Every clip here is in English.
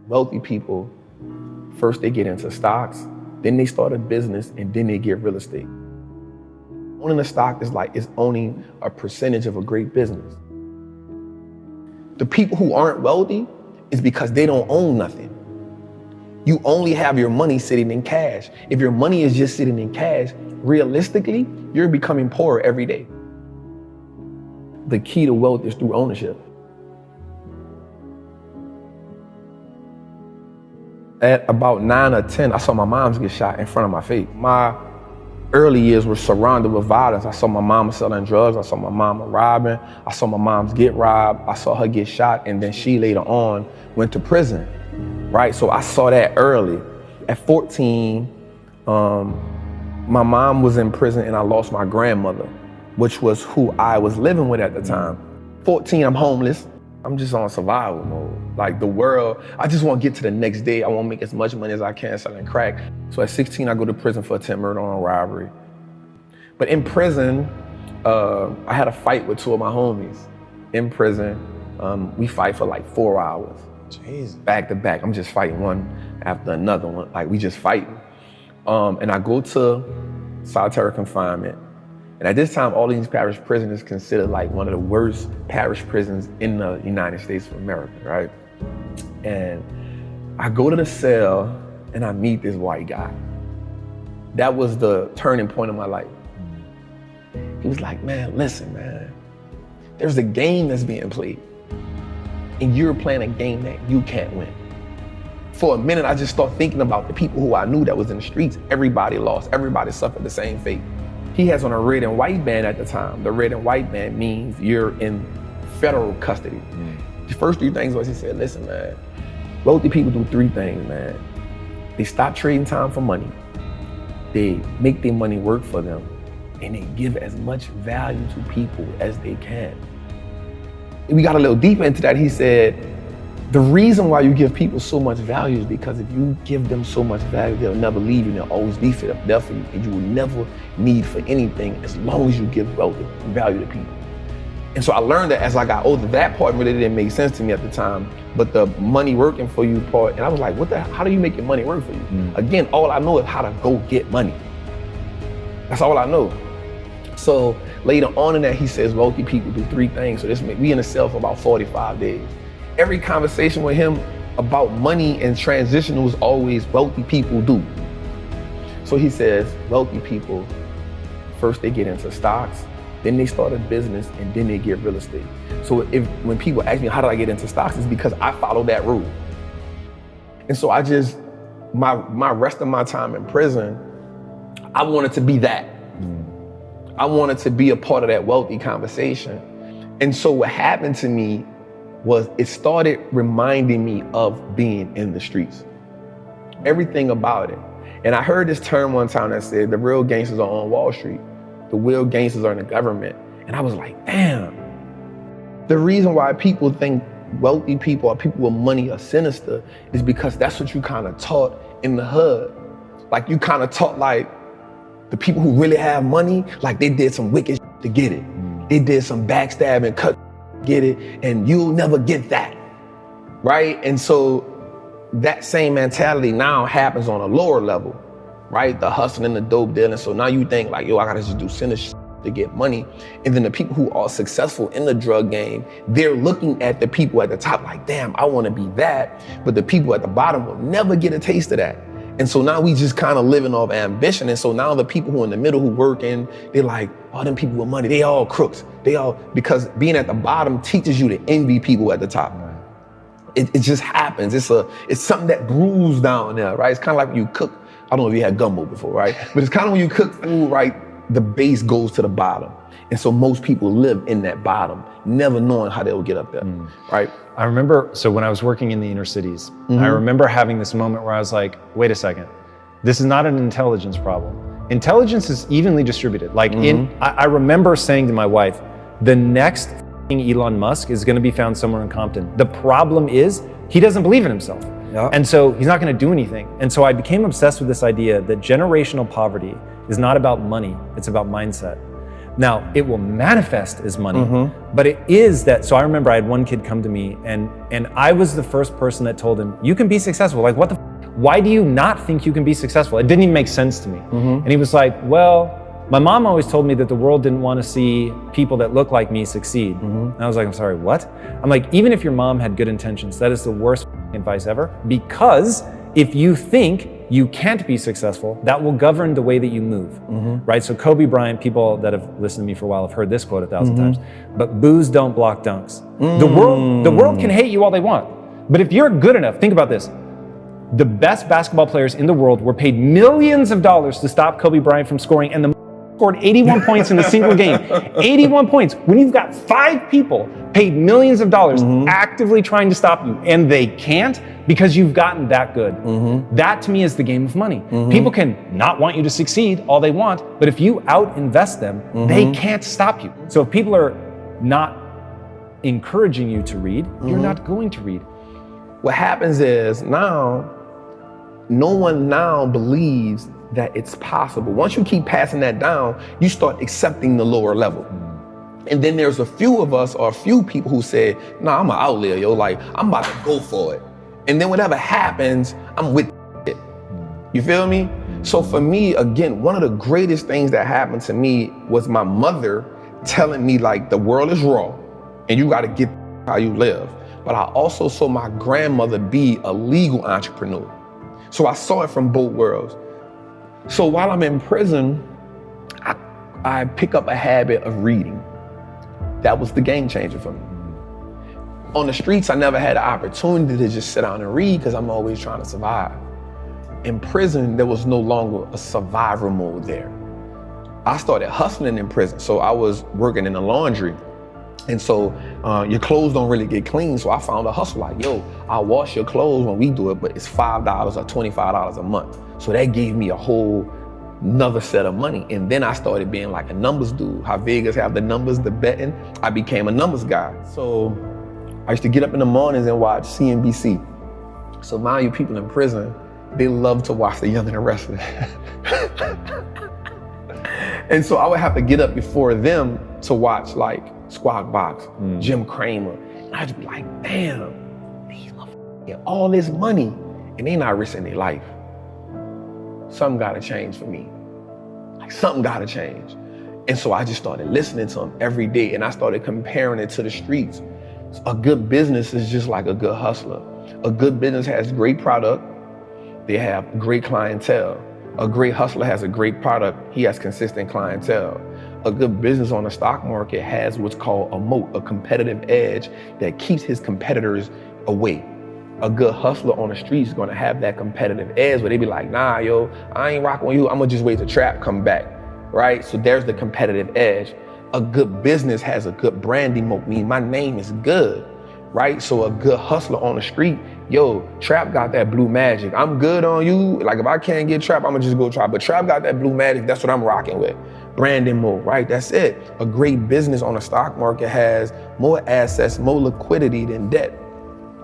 Wealthy people, first they get into stocks, then they start a business, and then they get real estate. Owning a stock is owning a percentage of a great business. The people who aren't wealthy is because they don't own nothing. You only have your money sitting in cash. If your money is just sitting in cash, realistically, you're becoming poorer every day. The key to wealth is through ownership. At about 9 or 10, I saw my moms get shot in front of my face. My early years were surrounded with violence. I saw my mama selling drugs. I saw my mama robbing. I saw my moms get robbed. I saw her get shot, and then she later on went to prison, right? So I saw that early. At 14, my mom was in prison and I lost my grandmother, which was who I was living with at the time. 14, I'm homeless. I'm just on survival mode. Like the world, I just want to get to the next day. I want to make as much money as I can selling crack. So at 16, I go to prison for attempted murder on robbery. But in prison, I had a fight with two of my homies. In prison, we fight for like 4 hours. Jeez. Back to back, I'm just fighting one after another one. Like we just fighting. And I go to solitary confinement. And at this time, all these parish prisons is considered like one of the worst parish prisons in the United States of America, right? And I go to the cell and I meet this white guy. That was the turning point of my life. He was like, man, listen, man, there's a game that's being played and you're playing a game that you can't win. For a minute, I just started thinking about the people who I knew that was in the streets. Everybody lost, everybody suffered the same fate. He has on a red and white band at the time. The red and white band means you're in federal custody. The first 3 things was he said, listen, man, wealthy people do 3 things, man. They stop trading time for money. They make their money work for them. And they give as much value to people as they can. And we got a little deeper into that. He said, the reason why you give people so much value is because if you give them so much value, they'll never leave you, and they'll always be there for you, and you will never need for anything as long as you give wealth and value to people. And so I learned that as I got older. That part really didn't make sense to me at the time, but the money working for you part, and I was like, how do you make your money work for you? Again, all I know is how to go get money. That's all I know. So later on in that, he says, wealthy people do 3 things. So we in the cell for about 45 days. Every conversation with him about money and transition was always wealthy people do. So he says, wealthy people, first they get into stocks, then they start a business, and then they get real estate. So when people ask me, how did I get into stocks? It's because I follow that rule. And so my rest of my time in prison, I wanted to be that. I wanted to be a part of that wealthy conversation. And so what happened to me was it started reminding me of being in the streets. Everything about it. And I heard this term one time that said, the real gangsters are on Wall Street. The real gangsters are in the government. And I was like, damn. The reason why people think wealthy people or people with money are sinister is because that's what you kind of taught in the hood. Like you kind of taught like the people who really have money, like they did some wicked shit to get it. They did some backstabbing, cut, get it, and you'll never get that, right? And so that same mentality now happens on a lower level, right? The hustling, the dope dealing. So now you think like, yo, I gotta just do sinister shit to get money. And then the people who are successful in the drug game, they're looking at the people at the top like, damn, I wanna be that. But the people at the bottom will never get a taste of that. And so now we just kind of living off ambition. And so now the people who are in the middle who working, they're like, oh, them people with money, they all crooks. Because being at the bottom teaches you to envy people at the top. It just happens. It's something that brews down there, right? It's kind of like when you cook, I don't know if you had gumbo before, right? But it's kind of when you cook food, right? The base goes to the bottom. And so most people live in that bottom, never knowing how they'll get up there, right? I remember, so when I was working in the inner cities, I remember having this moment where I was like, wait a second, this is not an intelligence problem. Intelligence is evenly distributed. Like I remember saying to my wife, the next Elon Musk is gonna be found somewhere in Compton. The problem is, he doesn't believe in himself. And so he's not gonna do anything. And so I became obsessed with this idea that generational poverty is not about money, it's about mindset. Now, it will manifest as money, but it is that. So I remember I had one kid come to me, and I was the first person that told him, you can be successful. Like, what the why do you not think you can be successful? It didn't even make sense to me. And he was like, well, my mom always told me that the world didn't want to see people that look like me succeed. And I was like, I'm sorry, what? I'm like, even if your mom had good intentions, that is the worst advice ever, because if you think you can't be successful, that will govern the way that you move, right? So Kobe Bryant, people that have listened to me for a while have heard this quote 1,000 times, but boos don't block dunks. The world can hate you all they want, but if you're good enough, think about this. The best basketball players in the world were paid millions of dollars to stop Kobe Bryant from scoring, and the scored 81 points in a single game. 81 points. When you've got 5 people paid millions of dollars actively trying to stop you, and they can't because you've gotten that good. That to me is the game of money. People can not want you to succeed all they want, but if you out-invest them, they can't stop you. So if people are not encouraging you to read, you're not going to read. What happens is now, no one now believes that it's possible. Once you keep passing that down, you start accepting the lower level. And then there's a few of us or a few people who say, nah, I'm an outlier, yo, like I'm about to go for it. And then whatever happens, I'm with it. You feel me? So for me, again, one of the greatest things that happened to me was my mother telling me like the world is raw and you gotta get how you live. But I also saw my grandmother be a legal entrepreneur. So I saw it from both worlds. So while I'm in prison, I pick up a habit of reading. That was the game changer for me. On the streets, I never had the opportunity to just sit down and read because I'm always trying to survive. In prison, there was no longer a survivor mode there. I started hustling in prison. So I was working in the laundry. And so your clothes don't really get clean. So I found a hustle like, yo, I'll wash your clothes when we do it, but it's $5 or $25 a month. So that gave me a whole another set of money. And then I started being like a numbers dude. How Vegas have the numbers, the betting, I became a numbers guy. So I used to get up in the mornings and watch CNBC. So mind you, people in prison, they love to watch The Young and the Restless. And so I would have to get up before them to watch like Squawk Box, Jim Cramer. And I'd just be like, damn, these motherfuckers get all this money and they not risking their life. Something gotta change for me. Like something gotta change. And so I just started listening to them every day and I started comparing it to the streets. A good business is just like a good hustler. A good business has great product. They have great clientele. A great hustler has a great product. He has consistent clientele. A good business on the stock market has what's called a moat, a competitive edge that keeps his competitors away. A good hustler on the street is gonna have that competitive edge where they be like, nah, yo, I ain't rocking with you. I'm gonna just wait till Trap come back, right? So there's the competitive edge. A good business has a good branding moat, meaning my name is good, right? So a good hustler on the street, yo, Trap got that blue magic. I'm good on you. Like if I can't get Trap, I'm gonna just go try. But Trap got that blue magic, that's what I'm rocking with. Branding mode, right? That's it. A great business on the stock market has more assets, more liquidity than debt.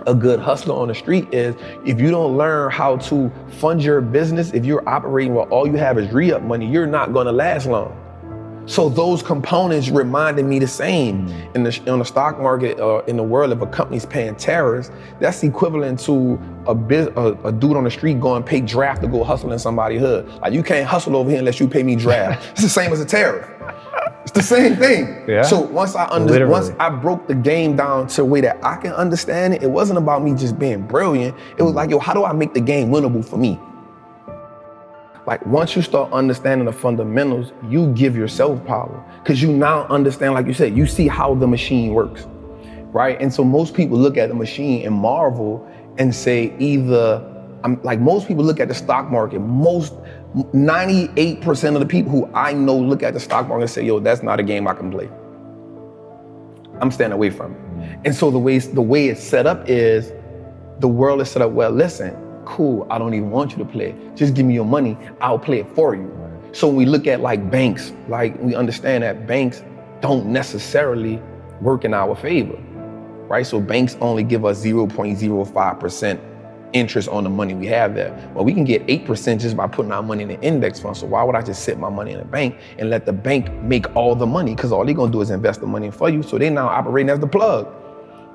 A good hustler on the street is, if you don't learn how to fund your business, if you're operating where all you have is re-up money, you're not gonna last long. So those components reminded me the same. On the stock market, in the world, if a company's paying tariffs, that's equivalent to a dude on the street going pay draft to go hustle in somebody's hood. Like you can't hustle over here unless you pay me draft. It's the same as a tariff. It's the same thing. Yeah. So once I broke the game down to a way that I can understand it, it wasn't about me just being brilliant. It was like, yo, how do I make the game winnable for me? Like once you start understanding the fundamentals, you give yourself power because you now understand, like you said, you see how the machine works, right? And so most people look at the machine and marvel and say most people look at the stock market, 98% of the people who I know look at the stock market and say, yo, that's not a game I can play. I'm staying away from it. And so the way it's set up is, the world is set up, well, listen, cool, I don't even want you to play. Just give me your money, I'll play it for you. Right. So when we look at like banks, like we understand that banks don't necessarily work in our favor, right? So banks only give us 0.05% interest on the money we have there. Well, we can get 8% just by putting our money in an index fund. So why would I just sit my money in a bank and let the bank make all the money? Because all they're gonna do is invest the money for you. So they now operating as the plug.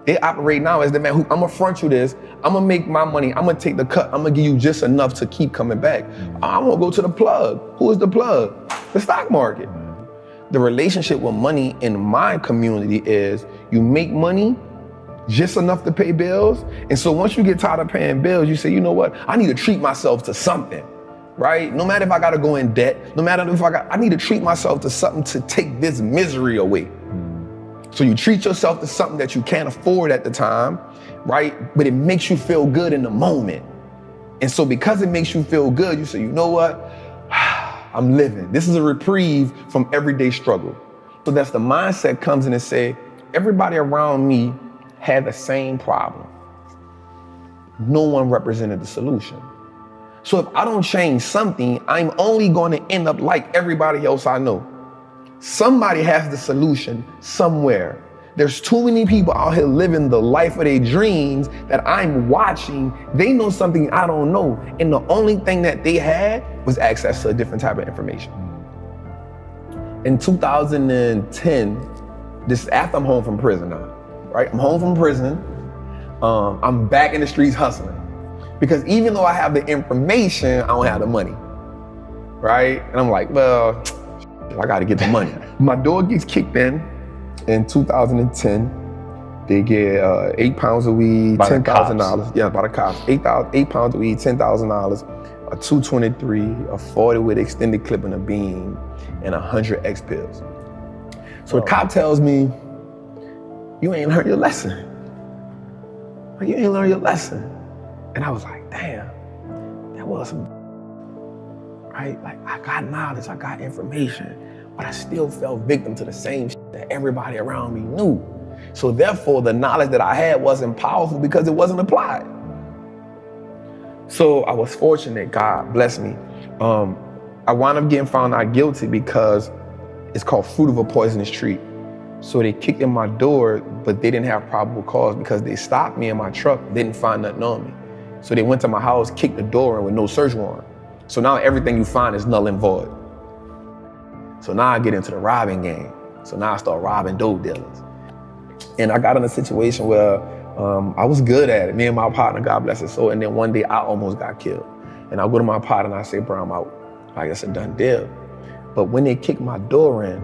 They operate now as the man who, I'm gonna front you this, I'm gonna make my money, I'm gonna take the cut, I'm gonna give you just enough to keep coming back. I'm gonna go to the plug. Who is the plug? The stock market. The relationship with money in my community is you make money just enough to pay bills. And so once you get tired of paying bills, you say, you know what? I need to treat myself to something, right? No matter if I gotta go in debt, no matter if I need to treat myself to something to take this misery away. So you treat yourself to something that you can't afford at the time, right? But it makes you feel good in the moment. And so because it makes you feel good, you say, you know what? I'm living. This is a reprieve from everyday struggle. So that's the mindset comes in and say, everybody around me had the same problem. No one represented the solution. So if I don't change something, I'm only going to end up like everybody else I know. Somebody has the solution somewhere. There's too many people out here living the life of their dreams that I'm watching. They know something I don't know. And the only thing that they had was access to a different type of information. In 2010, this is after I'm home from prison now, right? I'm home from prison. I'm back in the streets hustling. Because even though I have the information, I don't have the money, right? And I'm like, well, I gotta get the money. My door gets kicked in 2010. They get 8 pounds of weed, $10,000. Yeah, by the cops. 8 pounds of weed, $10,000, a 223, a 40 with extended clip and a beam, and 100 X pills. So the cop tells me, you ain't learned your lesson. Like, you ain't learned your lesson. And I was like, damn, that was some, right? Like, I got knowledge, I got information, but I still fell victim to the same shit that everybody around me knew. So therefore, the knowledge that I had wasn't powerful because it wasn't applied. So I was fortunate, God bless me. I wound up getting found not guilty because it's called fruit of a poisonous tree. So they kicked in my door, but they didn't have probable cause because they stopped me in my truck, didn't find nothing on me. So they went to my house, kicked the door in with no search warrant. So now everything you find is null and void. So now I get into the robbing game. So now I start robbing dope dealers. And I got in a situation where I was good at it. Me and my partner, God bless his soul. And then one day I almost got killed. And I go to my partner and I say, bro, I'm out. Like, it's a done deal. But when they kicked my door in,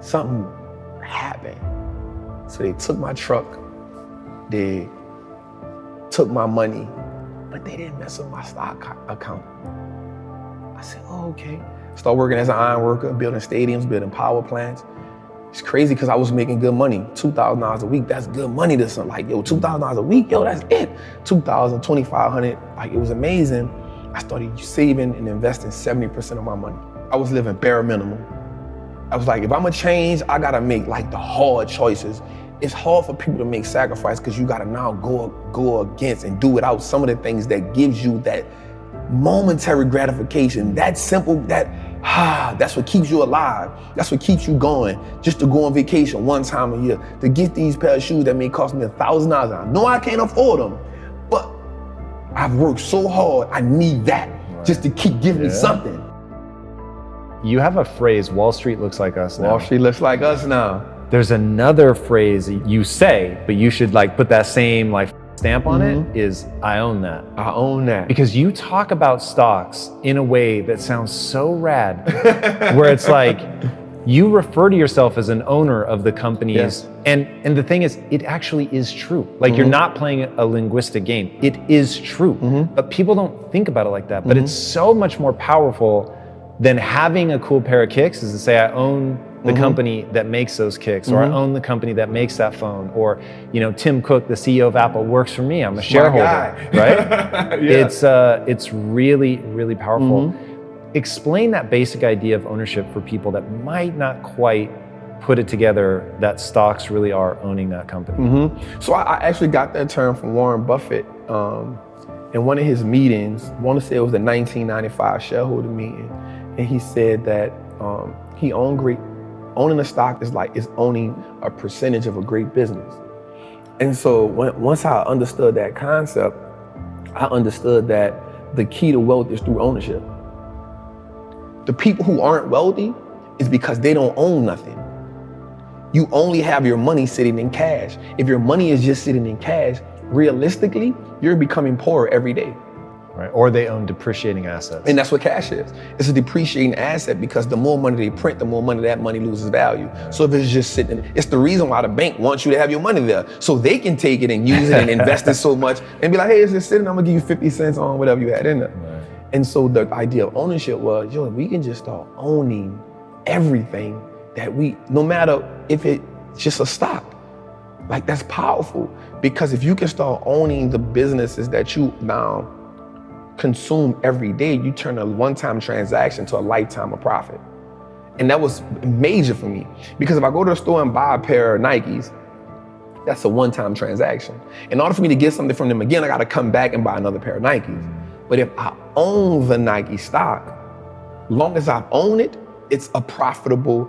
something happened. So they took my truck, they took my money, but they didn't mess up my stock account. I said, oh, okay. Start working as an iron worker, building stadiums, building power plants. It's crazy because I was making good money, $2,000 a week. That's good money to some, like, yo, $2,000 a week, yo, that's it. $2,000, $2,500, like, it was amazing. I started saving and investing 70% of my money. I was living bare minimum. I was like, if I'm gonna change, I gotta make like the hard choices. It's hard for people to make sacrifice because you gotta now go against and do without some of the things that gives you that momentary gratification, that simple, that's what keeps you alive. That's what keeps you going. Just to go on vacation one time a year, to get these pair of shoes that may cost me $1,000. I know I can't afford them, but I've worked so hard, I need that just to keep giving me something. You have a phrase, Wall Street looks like us now. Wall Street looks like us now. There's another phrase you say, but you should like put that same like stamp on it, is I own that. I own that. Because you talk about stocks in a way that sounds so rad, where it's like, you refer to yourself as an owner of the companies. Yes. And the thing is, it actually is true. Like you're not playing a linguistic game. It is true, but people don't think about it like that. But it's so much more powerful than having a cool pair of kicks is to say, I own the company that makes those kicks, or I own the company that makes that phone, or, you know, Tim Cook, the CEO of Apple, works for me. I'm a shareholder, right? It's really, really powerful. Explain that basic idea of ownership for people that might not quite put it together that stocks really are owning that company. So I actually got that term from Warren Buffett in one of his meetings. I want to say it was the 1995 shareholder meeting. And he said that he owning a stock is owning a percentage of a great business. And so once I understood that concept, I understood that the key to wealth is through ownership. The people who aren't wealthy is because they don't own nothing. You only have your money sitting in cash. If your money is just sitting in cash, realistically, you're becoming poorer every day. Right. Or they own depreciating assets. And that's what cash is. It's a depreciating asset because the more money they print, the more money that money loses value. So if it's just sitting, it's the reason why the bank wants you to have your money there. So they can take it and use it and invest it so much and be like, hey, it's just sitting, I'm gonna give you 50 cents on whatever you had in there. Right. And so the idea of ownership was, yo, we can just start owning everything that no matter if it's just a stock. Like, that's powerful, because if you can start owning the businesses that you now consume every day, you turn a one-time transaction to a lifetime of profit. And that was major for me, because if I go to the store and buy a pair of Nikes, that's a one-time transaction. In order for me to get something from them again, I gotta come back and buy another pair of Nikes. But if I own the Nike stock, long as I own it, it's a profitable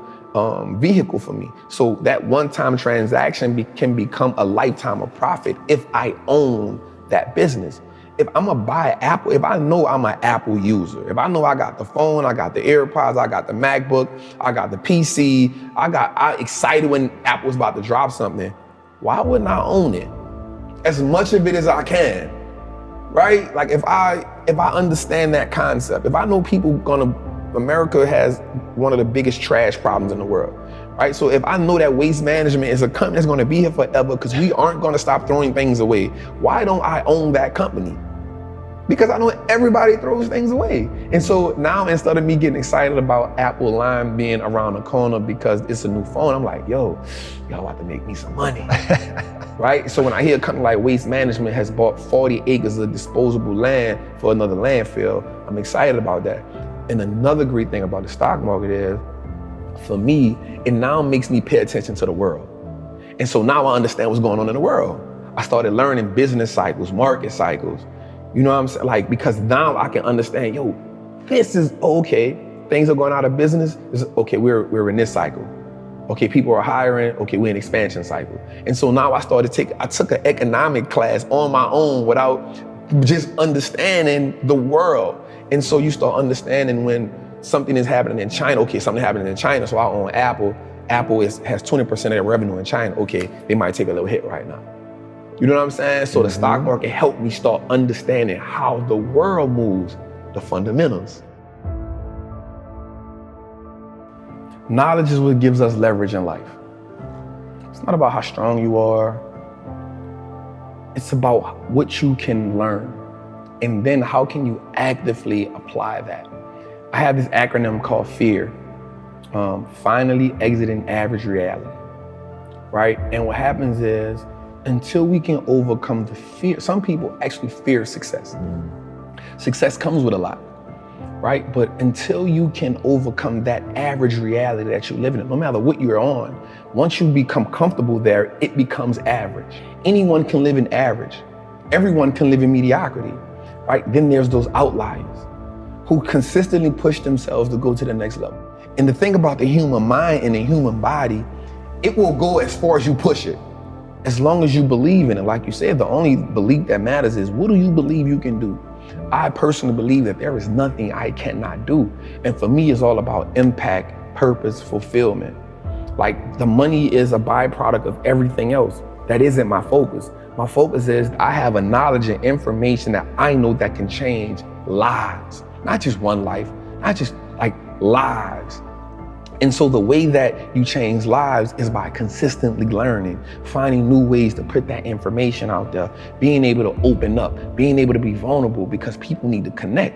vehicle for me. So that one-time transaction can become a lifetime of profit if I own that business. If I'm gonna buy Apple, if I know I'm an Apple user, if I know I got the phone, I got the AirPods, I got the MacBook, I got the PC, I excited when Apple's about to drop something, why wouldn't I own it? As much of it as I can, right? Like, if I understand that concept, if I know America has one of the biggest trash problems in the world, right? So if I know that Waste Management is a company that's gonna be here forever because we aren't gonna stop throwing things away, why don't I own that company? Because I know everybody throws things away. And so now, instead of me getting excited about Apple Lime being around the corner because it's a new phone, I'm like, yo, y'all about to make me some money, right? So when I hear a company like Waste Management has bought 40 acres of disposable land for another landfill, I'm excited about that. And another great thing about the stock market is, for me, it now makes me pay attention to the world. And so now I understand what's going on in the world. I started learning business cycles, market cycles. You know what I'm saying? Like, because now I can understand, yo, this is okay. Things are going out of business. Okay, we're in this cycle. Okay, people are hiring. Okay, we're in expansion cycle. And so now I took an economic class on my own without just understanding the world. And so you start understanding when something is happening in China. Okay, something happening in China, so I own Apple. Apple has 20% of their revenue in China. Okay, they might take a little hit right now. You know what I'm saying? So the stock market helped me start understanding how the world moves, the fundamentals. Knowledge is what gives us leverage in life. It's not about how strong you are. It's about what you can learn. And then how can you actively apply that? I have this acronym called FEAR, finally exiting average reality, right? And what happens is, until we can overcome the fear, some people actually fear success. Success comes with a lot, right? But until you can overcome that average reality that you're living in, no matter what you're on, once you become comfortable there, it becomes average. Anyone can live in average. Everyone can live in mediocrity, right? Then there's those outliers who consistently push themselves to go to the next level. And the thing about the human mind and the human body, it will go as far as you push it, as long as you believe in it. Like you said, the only belief that matters is, what do you believe you can do? I personally believe that there is nothing I cannot do. And for me, it's all about impact, purpose, fulfillment. Like, the money is a byproduct of everything else. That isn't my focus. My focus is I have a knowledge and information that I know that can change lives. Not just one life, not just like lives. And so the way that you change lives is by consistently learning, finding new ways to put that information out there, being able to open up, being able to be vulnerable, because people need to connect.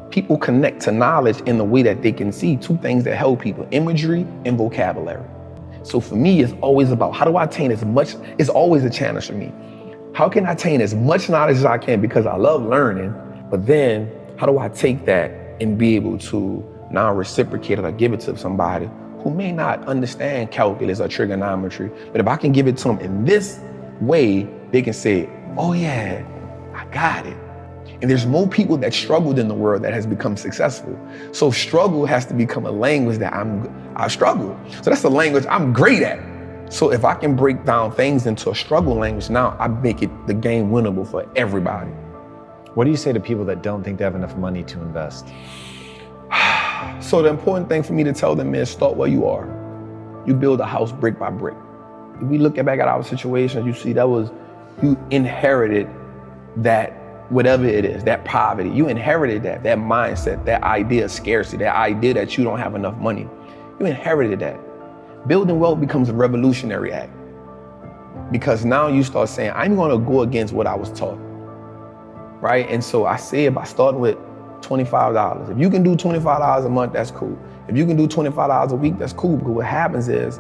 People connect to knowledge in the way that they can see two things that help people: imagery and vocabulary. So for me, it's always about, how do I attain as much? It's always a challenge for me. How can I attain as much knowledge as I can, because I love learning, but then how do I take that and be able to now reciprocate it or give it to somebody who may not understand calculus or trigonometry, but if I can give it to them in this way, they can say, oh yeah, I got it. And there's more people that struggled in the world that has become successful. So struggle has to become a language that I struggle. So that's the language I'm great at. So if I can break down things into a struggle language, now I make it the game winnable for everybody. What do you say to people that don't think they have enough money to invest? So the important thing for me to tell them is start where you are. You build a house brick by brick. If we look back at our situation, you see you inherited that, whatever it is, that poverty. You inherited that mindset, that idea of scarcity, that idea that you don't have enough money. You inherited that. Building wealth becomes a revolutionary act. Because now you start saying, I'm gonna go against what I was taught, right? And so I said by starting with $25. If you can do $25 a month, that's cool. If you can do $25 a week, that's cool. Because what happens is,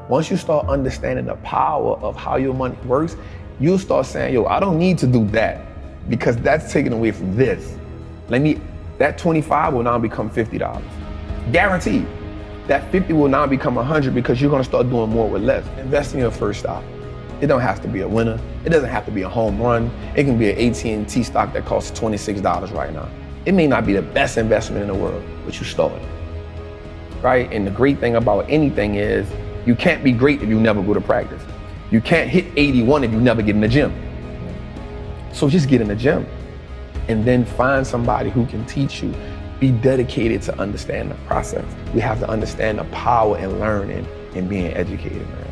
once you start understanding the power of how your money works, you'll start saying, yo, I don't need to do that because that's taken away from this. That 25 will now become $50. Guaranteed. That 50 will now become 100 because you're gonna start doing more with less. Invest in your first stock. It don't have to be a winner. It doesn't have to be a home run. It can be an AT&T stock that costs $26 right now. It may not be the best investment in the world, but you started, right? And the great thing about anything is you can't be great if you never go to practice. You can't hit 81 if you never get in the gym. So just get in the gym and then find somebody who can teach you. Be dedicated to understand the process. We have to understand the power in learning and being educated, man.